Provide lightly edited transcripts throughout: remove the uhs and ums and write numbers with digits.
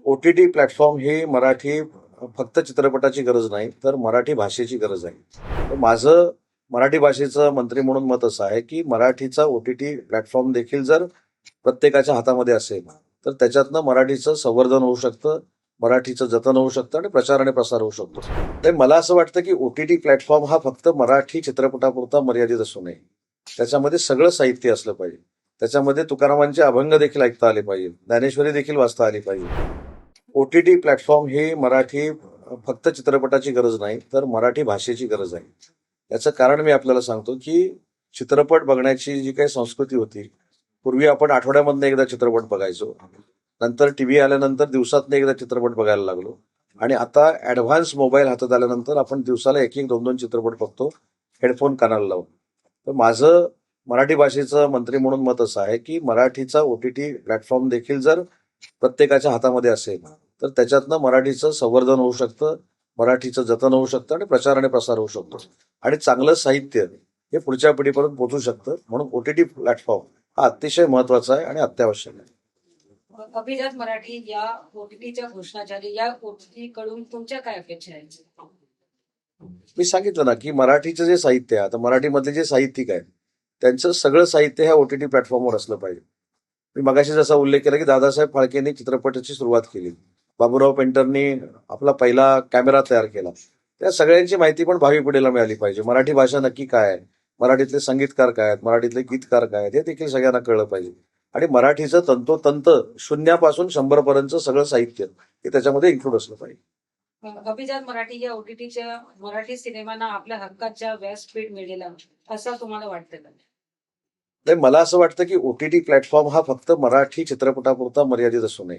OTT platform ही मराठी फक्त चित्रपटाची गरज नाही, तर मराठी भाषेची गरज आहे. तर माझं मराठी भाषेचं मंत्री म्हणून मत असं आहे, की मराठीचा OTT प्लॅटफॉर्म देखील जर प्रत्येकाच्या हातामध्ये असेल, तर त्याच्यातनं मराठीचं संवर्धन होऊ शकतं, मराठीचं जतन होऊ शकतं आणि प्रचार आणि प्रसार होऊ शकतो. तर मला असं वाटतं, की OTT प्लॅटफॉर्म हा फक्त मराठी चित्रपटापुरता मर्यादित असू नये. त्याच्यामध्ये सगळं साहित्य असलं पाहिजे. त्याच्यामध्ये तुकारामांचे अभंग देखील ऐकता आले पाहिजे, ज्ञानेश्वरी देखील वाचता आली पाहिजे. OTT प्लॅटफॉर्म ही मराठी फक्त चित्रपटाची गरज नाही, तर मराठी भाषेची गरज आहे. याचं कारण मी आपल्याला सांगतो, की चित्रपट बघण्याची जी काही संस्कृती होती, पूर्वी आपण आठवड्यामधनं एकदा चित्रपट बघायचो. नंतर टीव्ही आल्यानंतर दिवसातनं एकदा चित्रपट बघायला लागलो. आणि आता ऍडव्हान्स मोबाईल हातात आल्यानंतर आपण दिवसाला एक 2 चित्रपट बघतो, हेडफोन कानाला लावून. तर माझं मराठी भाषेचं मंत्री म्हणून मत असं आहे, की मराठीचा OTT प्लॅटफॉर्म देखील जर प्रत्येकाच्या हातामध्ये असेल, तर त्याच्यातनं मराठीचं संवर्धन होऊ शकतं, मराठीचं जतन होऊ शकतं आणि प्रचार आणि प्रसार होऊ शकतो. आणि चांगलं साहित्य हे पुढच्या पिढीपर्यंत पोहोचू शकतं. म्हणून OTT प्लॅटफॉर्म हा अतिशय महत्वाचा आहे आणि अत्यावश्यक आहे. अभिजात मराठी या OTTच्या घोषणा झाली, या OTT कडून तुमच्या काय अपेक्षा आहेत? मी सांगितलं ना, की मराठीचं जे साहित्य आहे, आता मराठीमधले जे साहित्यिक आहेत, त्यांचं सगळं साहित्य ह्या OTT प्लॅटफॉर्मवर असलं पाहिजे. मी मगाशी जसा उल्लेख केला, की दादासाहेब फाळकेंनी चित्रपटाची सुरुवात केली, बाबूराव पेंटरनी आपला पहिला कॅमेरा तयार केला. त्या सगळ्यांची माहिती पण भावी पिढीला मिळाली पाहिजे. मराठी भाषा नक्की काय आहे, मराठीतले संगीतकार काय आहेत, मराठीतले गीतकार काय आहेत, हे देखील सगळ्यांना कळलं पाहिजे. आणि मराठीचं तंतोतंत 0 ते 100 पर्यंत सगळं साहित्य हे त्याच्यामध्ये इन्क्लूड असलं पाहिजे. अभिजात मराठी या OTTच्या मराठी सिनेमांना आपल्या हक्काच्या व्यासपीठ मिळेल असं तुम्हाला वाटतं का? नाही, मला असं वाटतं, की OTT प्लॅटफॉर्म हा फक्त मराठी चित्रपटापुरता मर्यादित असू नये.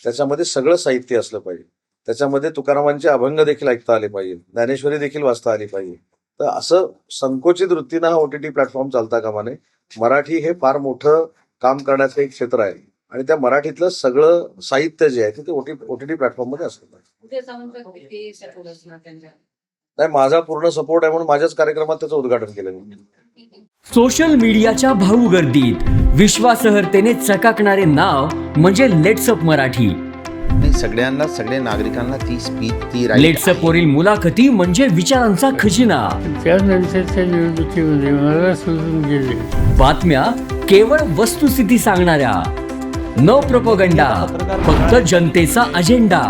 त्याच्यामध्ये सगळं साहित्य असलं पाहिजे. त्याच्यामध्ये तुकारामांचे अभंग देखील ऐकता आले पाहिजे, ज्ञानेश्वरी देखील वाचता आली पाहिजे. तर असं संकोचित वृत्तीनं हा OTT प्लॅटफॉर्म चालता कामा नये. मराठी हे फार मोठं काम करण्याचं एक क्षेत्र आहे आणि त्या मराठीतलं सगळं साहित्य जे आहे ते OTT प्लॅटफॉर्ममध्ये असलं पाहिजे. कुठे जाऊन किती सपोर्ट असणार त्यांच्या? नाही, माझा पूर्ण सपोर्ट आहे म्हणून माझ्याच कार्यक्रमात त्याचं उद्घाटन केलं मी. सोशल मीडियाच्या भाऊ गर्दीत विश्वासार्हतेने चकाकणारे नाव म्हणजे लेट्सअप मराठी. सगळ्यांना, सगळ्या नागरिकांना ती स्पीच, ती लेट्सअप वरील मुलाखती म्हणजे विचारांचा खजिना. त्यानंतरच्या निवडणुकीमध्ये मला सोडून गेले. बातम्या केवळ वस्तुस्थिती सांगणाऱ्या, न प्रोपगंडा, फक्त जनतेचा अजेंडा.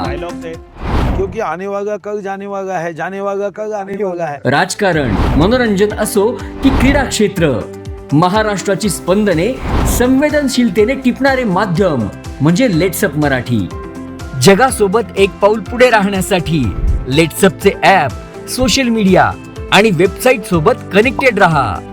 क्योंकि आने वाला कल जाने वाला है, जाने वाला कल आने वाला है. राजकारण, मनोरंजन असो की क्रीडा क्षेत्र, महाराष्ट्राची स्पंदने संवेदनशीलतेने टिपणारे माध्यम म्हणजे लेट्सअप मराठी. जगासोबत एक पाऊल पुढे राहण्यासाठी लेट्सअपचे ॲप, सोशल मीडिया आणि वेबसाईट सोबत कनेक्टेड रहा.